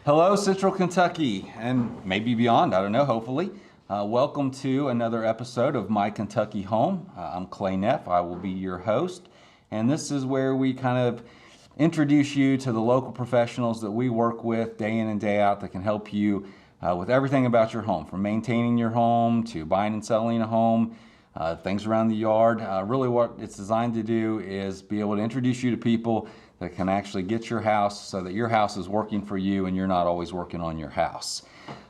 Hello, Central Kentucky, and maybe beyond, I don't know, hopefully. Welcome to another episode of My Kentucky Home. I'm Clay Neff, I will be your host, and this is where we kind of introduce you to the local professionals that we work with day in and day out that can help you with everything about your home, from maintaining your home to buying and selling a home, things around the yard. Really what it's designed to do is be able to introduce you to people that can actually get your house so that your house is working for you and you're not always working on your house.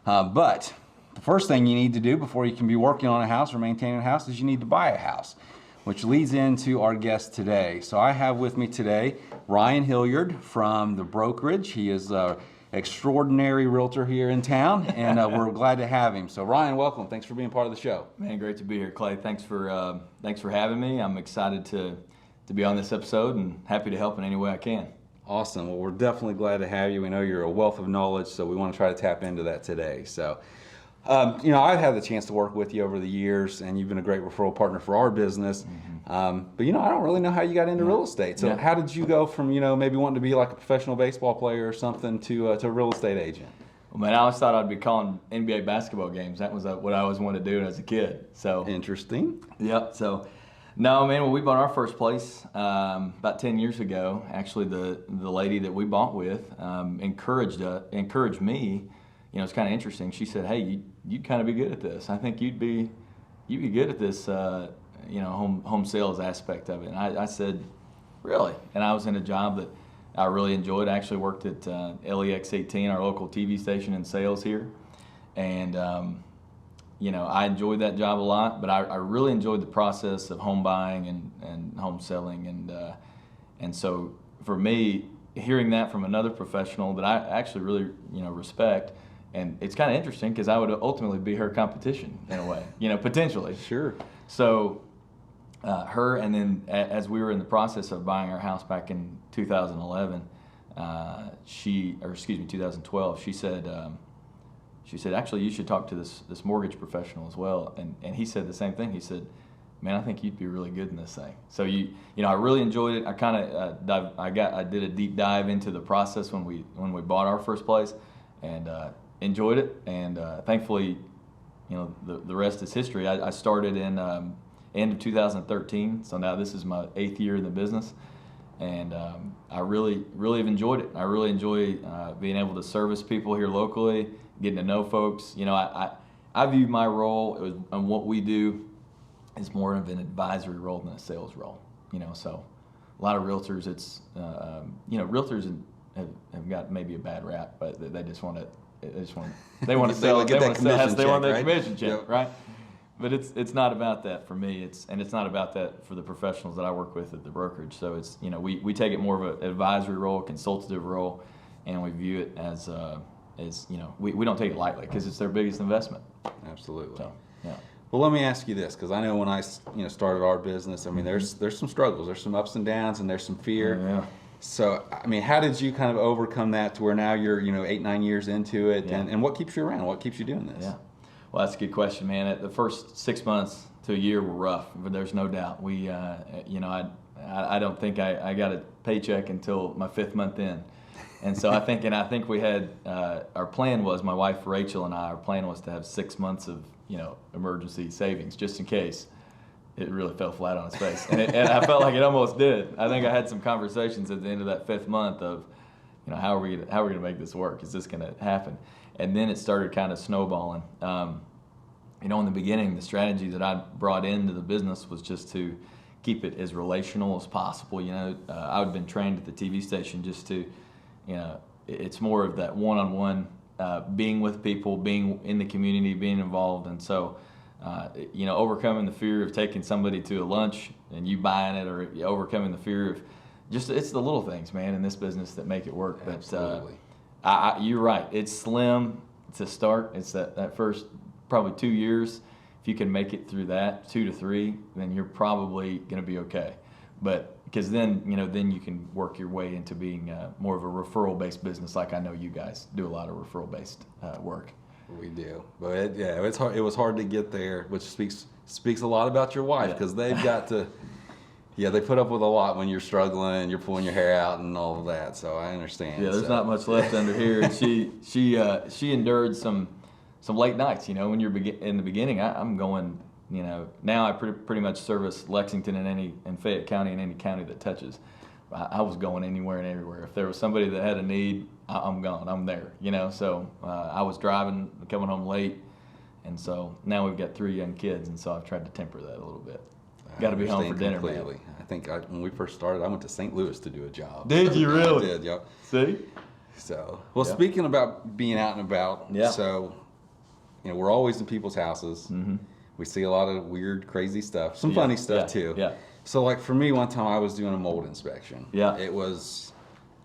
But the first thing you need to do before you can be working on a house or maintaining a house is you need to buy a house, which leads into our guest today. So I have with me today Ryan Hilliard from the brokerage. He is an extraordinary realtor here in town, and we're glad to have him. So Ryan, welcome. Thanks for being part of the show. Man, great to be here, Clay. Thanks for having me. I'm excited to be on this episode and happy to help in any way I can. Awesome. Well, we're definitely glad to have you. We know you're a wealth of knowledge, so we want to try to tap into that today. So, I've had the chance to work with you over the years, and you've been a great referral partner for our business. Mm-hmm. But, I don't really know how you got into real estate. So how did you go from, maybe wanting to be like a professional baseball player or something to a real estate agent? Well, man, I always thought I'd be calling NBA basketball games. That was what I always wanted to do as a kid. So Interesting. Yep. So, no, man, when we bought our first place about 10 years ago, actually the lady that we bought with encouraged me. It's kind of interesting. She said, "Hey, you'd kind of be good at this. I think you'd be good at this, home sales aspect of it." And I said, "Really?" And I was in a job that I really enjoyed. I actually worked at LEX 18, our local TV station, in sales here, and I enjoyed that job a lot, but I really enjoyed the process of home buying and home selling, and so for me, hearing that from another professional that I actually really respect, and it's kind of interesting because I would ultimately be her competition in a way, potentially. Sure. So her, and then as we were in the process of buying our house back in 2011, 2012, she said, "Actually, you should talk to this mortgage professional as well." And he said the same thing. He said, "Man, I think you'd be really good in this thing." So I really enjoyed it. I kind of I did a deep dive into the process when we bought our first place, and enjoyed it. And thankfully, the rest is history. I started in end of 2013. So now this is my 8th year in the business. And I really have enjoyed it. I really enjoy being able to service people here locally, getting to know folks. I view my role and what we do is more of an advisory role than a sales role. So a lot of realtors, realtors have got maybe a bad rap, but they just want to they want to sell. They want their commission check, Yep. Right? But it's not about that for me. It's not about that for the professionals that I work with at the brokerage. So it's we take it more of an advisory role, consultative role, and we view it as we don't take it lightly because it's their biggest investment. Absolutely. So, yeah. Well, let me ask you this, because I know when I started our business, there's some struggles, there's some ups and downs, and there's some fear. Yeah. So, how did you kind of overcome that to where now you're 8-9 years into it, Yeah. and what keeps you around? What keeps you doing this? Yeah. Well, that's a good question, man. The first 6 months to a year were rough, but there's no doubt. We, I don't think I got a paycheck until my 5th month in, and so I think we had our plan was, my wife Rachel and I, our plan was to have 6 months of emergency savings just in case it really fell flat on its face, and I felt like it almost did. I think I had some conversations at the end of that 5th month of, how are we gonna make this work? Is this gonna happen? And then it started kind of snowballing. In the beginning, the strategy that I brought into the business was just to keep it as relational as possible. I had been trained at the TV station just to, it's more of that one-on-one, being with people, being in the community, being involved. And so, overcoming the fear of taking somebody to a lunch and you buying it, or overcoming the fear of it's the little things, man, in this business that make it work. Absolutely. But you're right. It's slim to start. It's that first probably 2 years. If you can make it through that, 2 to 3, then you're probably going to be okay. But because then you can work your way into being more of a referral-based business, like I know you guys do a lot of referral-based work. We do, but it's hard. It was hard to get there, which speaks a lot about your wife, because they've got to. Yeah, they put up with a lot when you're struggling and you're pulling your hair out and all of that. So I understand. Yeah, there's not much left under here. And she endured some late nights. When you're in the beginning, I'm going. Now I pretty much service Lexington and Fayette County and any county that touches. I was going anywhere and everywhere. If there was somebody that had a need, I'm gone. I'm there. So I was driving, coming home late, and so now we've got 3 young kids, and so I've tried to temper that a little bit. Got to be home for dinner, completely. Man. I think when we first started, I went to St. Louis to do a job. Did you really? I did, yep. See? So, speaking about being out and about, so, we're always in people's houses. Mm-hmm. We see a lot of weird, crazy stuff. Some funny stuff, too. Yeah. So, like, for me, one time I was doing a mold inspection. Yeah. It was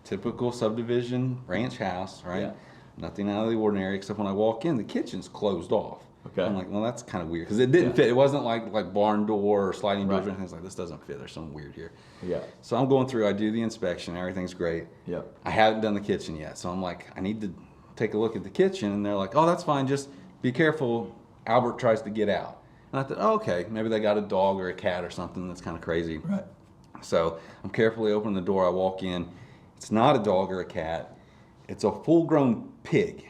typical subdivision ranch house, right? Yeah. Nothing out of the ordinary, except when I walk in, the kitchen's closed off. Okay. I'm like, well, that's kind of weird because it didn't fit. It wasn't like barn door or sliding doors or anything. It's like, this doesn't fit. There's something weird here. Yeah. So I'm going through. I do the inspection. Everything's great. Yeah. I haven't done the kitchen yet, so I'm like, I need to take a look at the kitchen, and they're like, oh, that's fine. Just be careful. Albert tries to get out. And I thought, oh, okay, maybe they got a dog or a cat or something that's kind of crazy. Right. So I'm carefully opening the door. I walk in. It's not a dog or a cat. It's a full-grown pig.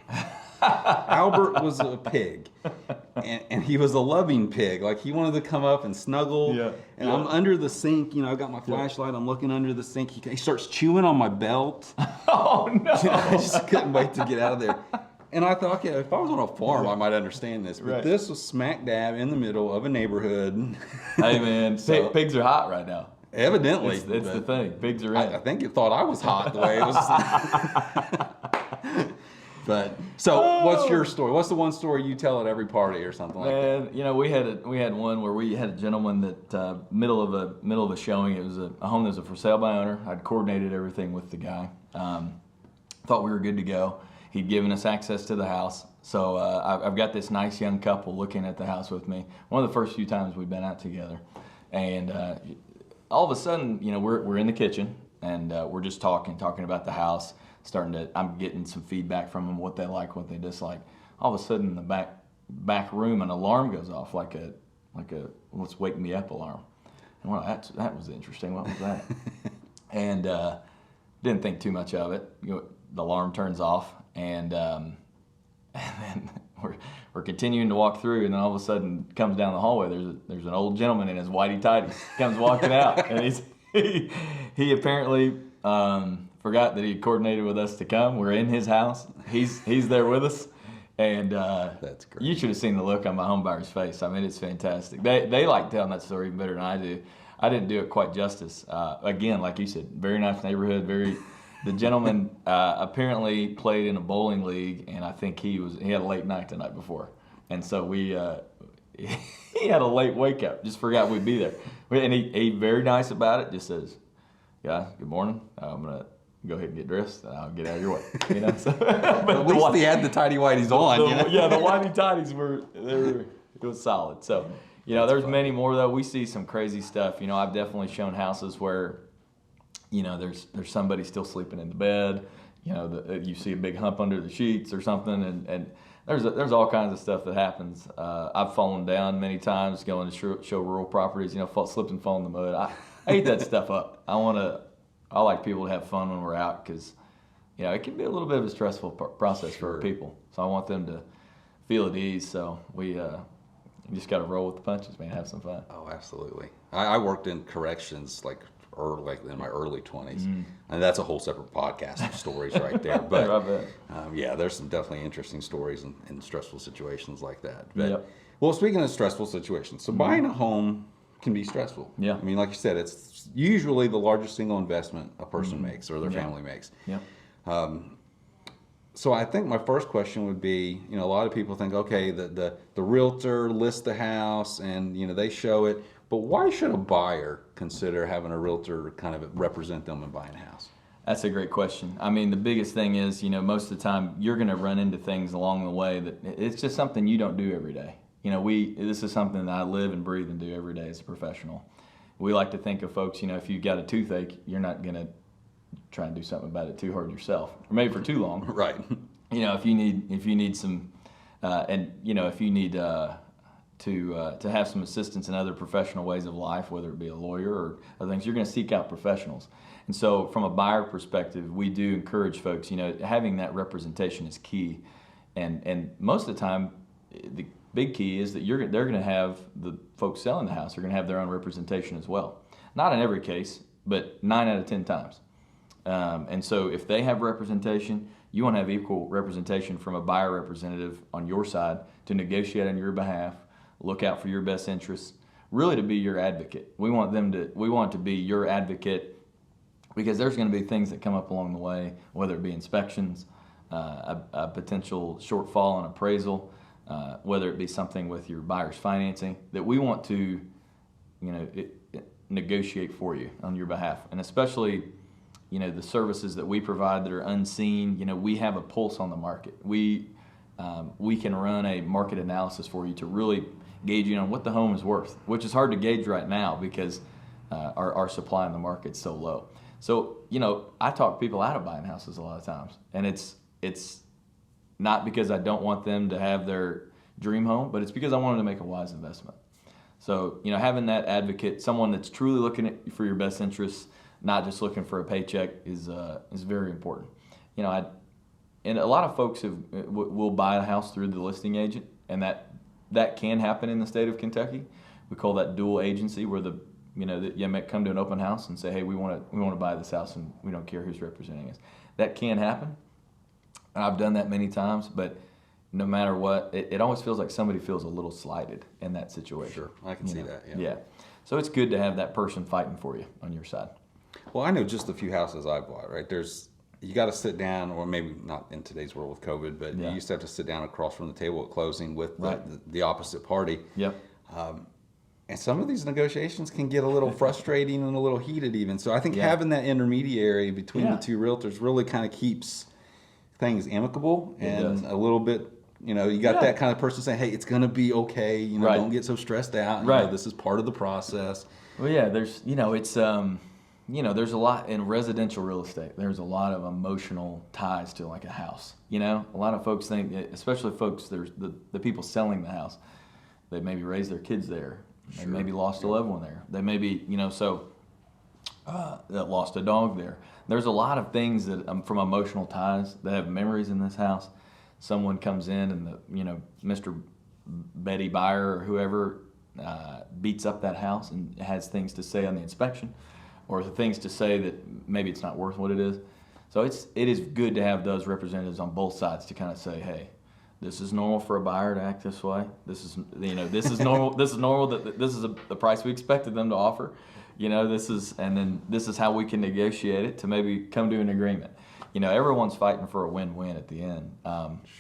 Albert was a pig, and he was a loving pig. Like, he wanted to come up and snuggle. Yeah. And I'm under the sink. I've got my flashlight. I'm looking under the sink. He starts chewing on my belt. Oh, no. I just couldn't wait to get out of there. And I thought, okay, if I was on a farm, I might understand this. But this was smack dab in the middle of a neighborhood. Hey, man, pigs are hot right now. Evidently. It's the thing. Pigs are in. I think it thought I was hot the way it was. But so, what's your story? What's the one story you tell at every party or something like that? Man, we had one where we had a gentleman that middle of a showing. It was a home that was a for sale by owner. I'd coordinated everything with the guy. Thought we were good to go. He'd given us access to the house. So I've got this nice young couple looking at the house with me. One of the first few times we've been out together, and all of a sudden, we're in the kitchen and we're just talking about the house. I'm getting some feedback from them, what they like, what they dislike. All of a sudden, in the back room, an alarm goes off, like a let's wake me up alarm. And well, that was interesting. What was that? And didn't think too much of it. The alarm turns off, and then we're continuing to walk through, and then all of a sudden comes down the hallway. There's an old gentleman in his whitey tighties comes walking out, and he apparently forgot that he had coordinated with us to come. We're in his house. He's there with us, and that's great. You should have seen the look on my home buyer's face. I mean, it's fantastic. They like telling that story even better than I do. I didn't do it quite justice. Again, like you said, very nice neighborhood. The gentleman apparently played in a bowling league, and I think he had a late night the night before, and so he had a late wake up. Just forgot we'd be there, and he very nice about it. Just says, "Guys, good morning. I'm gonna go ahead and get dressed, and I'll get out of your way." So, but at least he had the tidy whities on. Yeah, the whitey tidies it was solid. So, there's fun. Many more though. We see some crazy stuff. I've definitely shown houses where, there's somebody still sleeping in the bed. You see a big hump under the sheets or something, and there's all kinds of stuff that happens. I've fallen down many times going to show rural properties. Slipped and fallen in the mud. I hate that stuff up. I like people to have fun when we're out because, it can be a little bit of a stressful process for people. So I want them to feel at ease. So we just got to roll with the punches, man. Have some fun. Oh, absolutely. I worked in corrections like in my early 20s, and that's a whole separate podcast of stories right there. But there's some definitely interesting stories in stressful situations like that. But, well, speaking of stressful situations, so buying a home can be stressful. Yeah. I mean, like you said, it's usually the largest single investment a person makes or their family makes. Yeah. So I think my first question would be, a lot of people think, okay, the realtor lists the house and, they show it, but why should a buyer consider having a realtor kind of represent them in buying a house? That's a great question. I mean, the biggest thing is, most of the time you're going to run into things along the way that it's just something you don't do every day. This is something that I live and breathe and do every day as a professional. We like to think of folks, if you've got a toothache, you're not going to try and do something about it too hard yourself, or maybe for too long. Right. If you need some, if you need to have some assistance in other professional ways of life, whether it be a lawyer or other things, you're going to seek out professionals. And so from a buyer perspective, we do encourage folks, having that representation is key. And most of the time, the big key is that they're going to have the folks selling the house are going to have their own representation as well. Not in every case, but 9 out of 10 times. And so if they have representation, you want to have equal representation from a buyer representative on your side to negotiate on your behalf, look out for your best interests, really to be your advocate. We want to be your advocate, because there's going to be things that come up along the way, whether it be inspections, a potential shortfall in appraisal, whether it be something with your buyer's financing, that we want to, negotiate for you on your behalf. And especially, the services that we provide that are unseen, we have a pulse on the market. We can run a market analysis for you to really gauge on what the home is worth, which is hard to gauge right now because our supply in the market's so low. So, I talk people out of buying houses a lot of times, and it's not because I don't want them to have their dream home, but it's because I want them to make a wise investment. So, having that advocate, someone that's truly looking for your best interests, not just looking for a paycheck, is very important. And a lot of folks will buy a house through the listing agent, and that can happen in the state of Kentucky. We call that dual agency, where you may come to an open house and say, hey, we want to buy this house, and we don't care who's representing us. That can happen, and I've done that many times. But no matter what, it always feels like somebody feels a little slighted in that situation. Sure, I can see that. Yeah. So it's good to have that person fighting for you on your side. Well, I know just a few houses I've bought, right? You got to sit down, or maybe not in today's world with COVID, but you used to have to sit down across from the table at closing with the opposite party. Yep. And some of these negotiations can get a little frustrating and a little heated even. So I think having that intermediary between the two realtors really kind of keeps things amicable and a little bit, you got that kind of person saying, hey, it's going to be okay. Don't get so stressed out. This is part of the process. Well, yeah, there's, it's, there's a lot in residential real estate. There's a lot of emotional ties to like a house. A lot of folks think, especially folks, there's the people selling the house, they maybe raised their kids there. They maybe lost a loved one there. They maybe, that lost a dog there. There's a lot of things that from emotional ties that have memories in this house. Someone comes in and Mr. Betty Buyer or whoever beats up that house and has things to say on the inspection, or the things to say that maybe it's not worth what it is. So it is good to have those representatives on both sides to kind of say, hey, this is normal for a buyer to act this way. This is normal. This is normal. That this is the price we expected them to offer. This is how we can negotiate it to maybe come to an agreement. Everyone's fighting for a win-win at the end.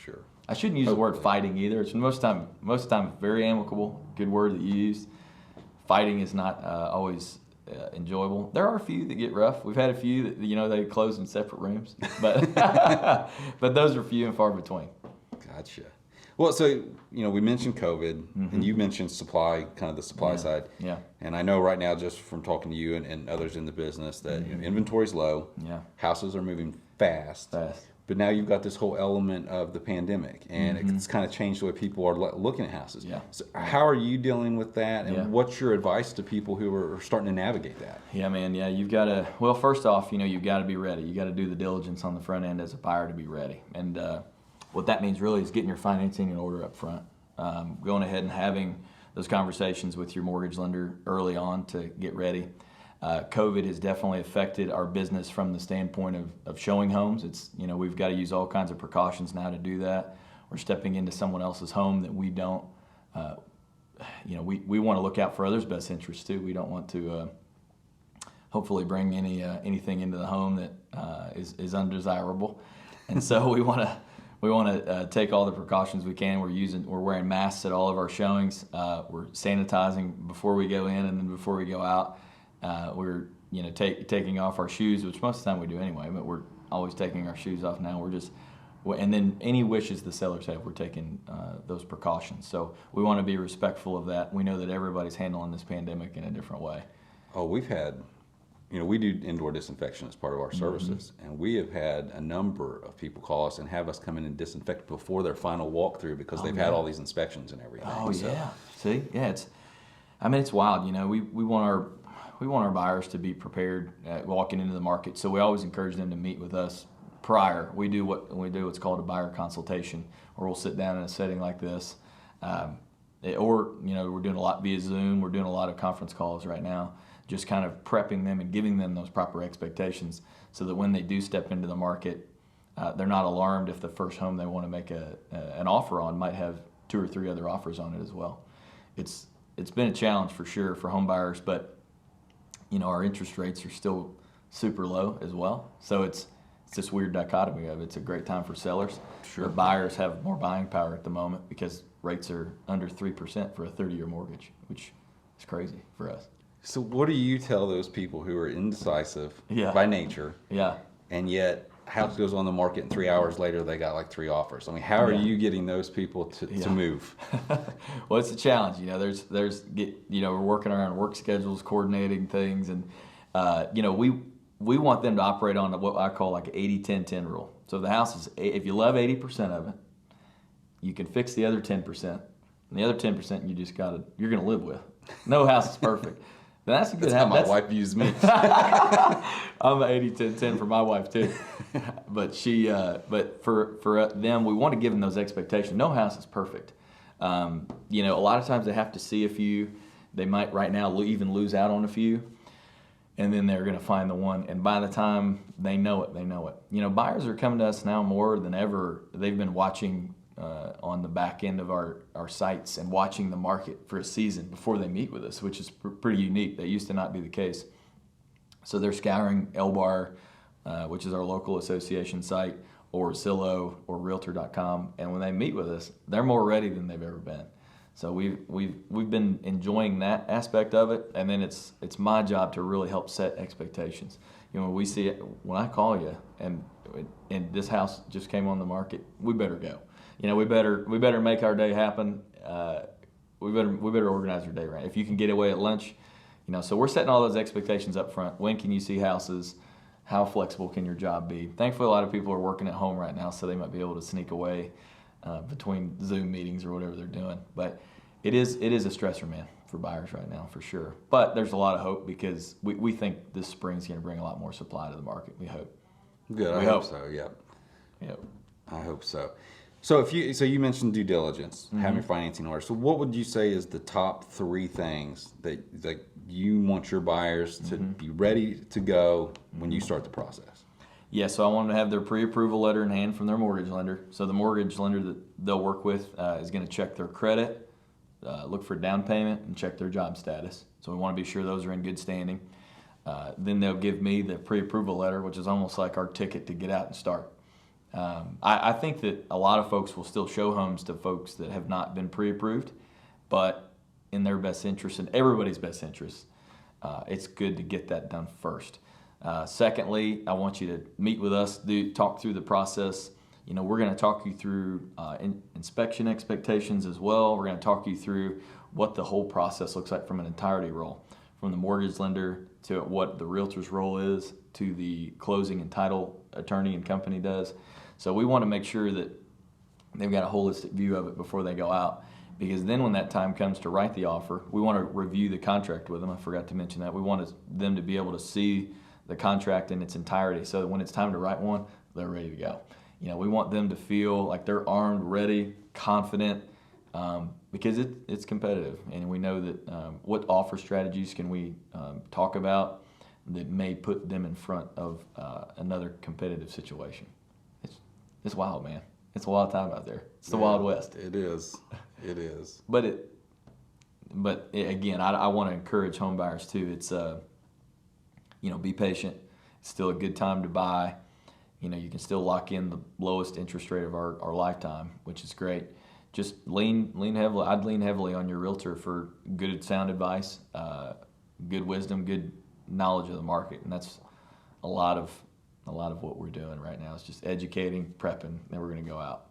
Sure. I shouldn't use the word fighting either. It's most of the time very amicable. Good word that you used. Fighting is not always enjoyable. There are a few that get rough. We've had a few that they close in separate rooms, but but those are few and far between. Gotcha. Well, so we mentioned COVID, and you mentioned supply, kind of the supply side. Yeah. And I know right now, just from talking to you and others in the business, that inventory's low. Yeah. Houses are moving fast. But now you've got this whole element of the pandemic, and it's kind of changed the way people are looking at houses. Yeah. So how are you dealing with that, and what's your advice to people who are starting to navigate that? Yeah, man. Yeah, you've got to. Well, first off, you've got to be ready. You got to do the diligence on the front end as a buyer to be ready, and what that means really is getting your financing in order up front, going ahead and having those conversations with your mortgage lender early on to get ready. COVID has definitely affected our business from the standpoint of showing homes. It's, we've got to use all kinds of precautions now to do that. We're stepping into someone else's home that we don't, we want to look out for others' best interests too. We don't want to hopefully bring anything into the home that is undesirable. And so we want to take all the precautions we can. We're wearing masks at all of our showings. We're sanitizing before we go in and then before we go out. We're taking off our shoes, which most of the time we do anyway, but we're always taking our shoes off now. And then any wishes the sellers have, we're taking those precautions. So we want to be respectful of that. We know that everybody's handling this pandemic in a different way. Oh, we've had we do indoor disinfection as part of our services, and we have had a number of people call us and have us come in and disinfect before their final walkthrough because they've had all these inspections and everything. Oh, yeah. See? Yeah, it's wild. We want our buyers to be prepared walking into the market, so we always encourage them to meet with us prior. We do what's called a buyer consultation, where we'll sit down in a setting like this, or we're doing a lot via Zoom. We're doing a lot of conference calls right now, just kind of prepping them and giving them those proper expectations, so that when they do step into the market, they're not alarmed if the first home they want to make an offer on might have 2 or 3 other offers on it as well. It's been a challenge for sure for home buyers, but our interest rates are still super low as well. So it's this weird dichotomy of it's a great time for sellers. Sure. But buyers have more buying power at the moment because rates are under 3% for a 30-year mortgage, which is crazy for us. So what do you tell those people who are indecisive by nature? Yeah. And yet house goes on the market and 3 hours later they got like 3 offers. I mean, how are you getting those people to move? Well, it's a challenge. We're working around work schedules, coordinating things, and we want them to operate on what I call like an 80-10-10 rule. So the house is, if you love 80% of it, you can fix the other 10%, and the other 10% you're gonna live with. No house is perfect. That's a good That's how my wife views me. I'm an 80-10-10 for my wife too, but but for them, we want to give them those expectations. No house is perfect. A lot of times they have to see a few. They might right now even lose out on a few, and then they're going to find the one. And by the time they know it. Buyers are coming to us now more than ever. They've been watching on the back end of our sites and watching the market for a season before they meet with us, which is pretty unique. That used to not be the case. So they're scouring LBAR, which is our local association site, or Zillow or Realtor.com, and when they meet with us, they're more ready than they've ever been. So we've been enjoying that aspect of it, and then it's my job to really help set expectations. When I call you and this house just came on the market, we better go. We better make our day happen. We better organize our day right. If you can get away at lunch, so we're setting all those expectations up front. When can you see houses? How flexible can your job be? Thankfully, a lot of people are working at home right now, so they might be able to sneak away between Zoom meetings or whatever they're doing. But it is a stressor, man, for buyers right now, for sure. But there's a lot of hope because we think this spring's going to bring a lot more supply to the market. We hope. Good. I hope so. Yep. I hope so. So you mentioned due diligence, having financing order. So what would you say is the top 3 things that you want your buyers to be ready to go when you start the process? Yeah, so I want them to have their pre-approval letter in hand from their mortgage lender. So the mortgage lender that they'll work with is going to check their credit, look for down payment, and check their job status. So we want to be sure those are in good standing. Then they'll give me the pre-approval letter, which is almost like our ticket to get out and start. I think that a lot of folks will still show homes to folks that have not been pre-approved, but in their best interest and everybody's best interest, it's good to get that done first. Secondly, I want you to meet with us, talk through the process. We're going to talk you through inspection expectations as well. We're going to talk you through what the whole process looks like from an entirety role, from the mortgage lender to what the realtor's role is to the closing and title attorney and company does. So we want to make sure that they've got a holistic view of it before they go out, because then when that time comes to write the offer, we want to review the contract with them. I forgot to mention that. We want them to be able to see the contract in its entirety so that when it's time to write one, they're ready to go. We want them to feel like they're armed, ready, confident, because it's competitive. And we know that what offer strategies can we talk about that may put them in front of another competitive situation. It's wild, man. It's a wild time out there. It's the Wild West. It is. It is. But again, I want to encourage home buyers too. It's be patient. It's still a good time to buy. You can still lock in the lowest interest rate of our lifetime, which is great. Just lean heavily. I'd lean heavily on your realtor for good, sound advice, good wisdom, good knowledge of the market, and that's a lot of what we're doing right now is just educating, prepping, then we're going to go out.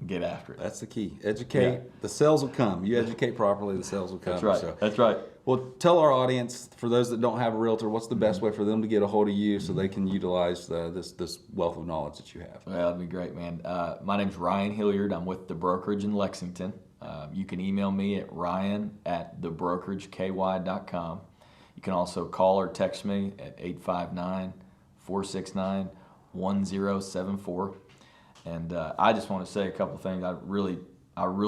get after it. That's the key. Educate. The sales will come. You educate properly, the sales will come. That's right. So. That's right. Well, tell our audience, for those that don't have a realtor, what's the best way for them to get a hold of you so they can utilize this wealth of knowledge that you have? Well, that'd be great, man. My name's Ryan Hilliard. I'm with the brokerage in Lexington. You can email me at ryan@thebrokerageki.com. You can also call or text me at 859-469-1074. And I just want to say a couple things. I really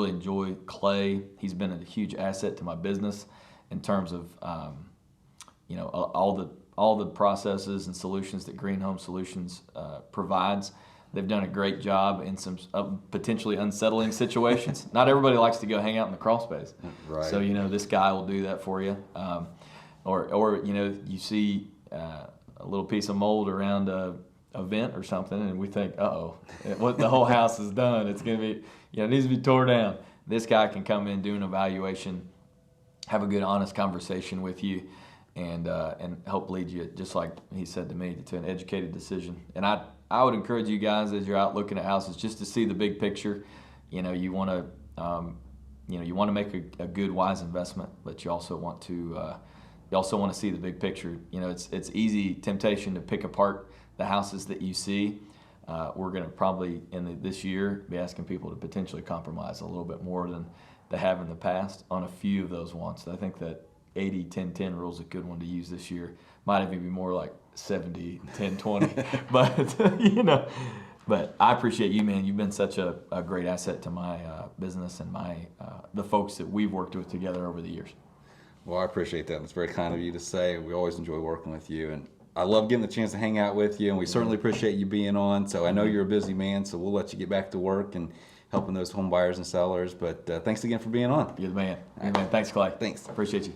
enjoy Clay. He's been a huge asset to my business in terms of all the processes and solutions that Green Home Solutions provides. They've done a great job in some potentially unsettling situations. Not everybody likes to go hang out in the crawl space. Right. So, this guy will do that for you. Or you see a little piece of mold around a vent or something, and we think, what the whole house is done. It's going to be, it needs to be tore down. This guy can come in, do an evaluation, have a good, honest conversation with you, and help lead you, just like he said to me, to an educated decision. And I would encourage you guys, as you're out looking at houses, just to see the big picture. You want to make a good, wise investment, but you also want to see the big picture. It's easy temptation to pick apart the houses that you see. We're going to probably this year be asking people to potentially compromise a little bit more than they have in the past on a few of those ones. I think that 80-10-10 rule is a good one to use this year. Might even be more like 70-10-20. But I appreciate you, man. You've been such a great asset to my business and the folks that we've worked with together over the years. Well, I appreciate that. It's very kind of you to say. We always enjoy working with you, and I love getting the chance to hang out with you, and we certainly appreciate you being on. So I know you're a busy man, so we'll let you get back to work and helping those home buyers and sellers. But thanks again for being on. You're the man. Thanks, Clay. Thanks. Appreciate you.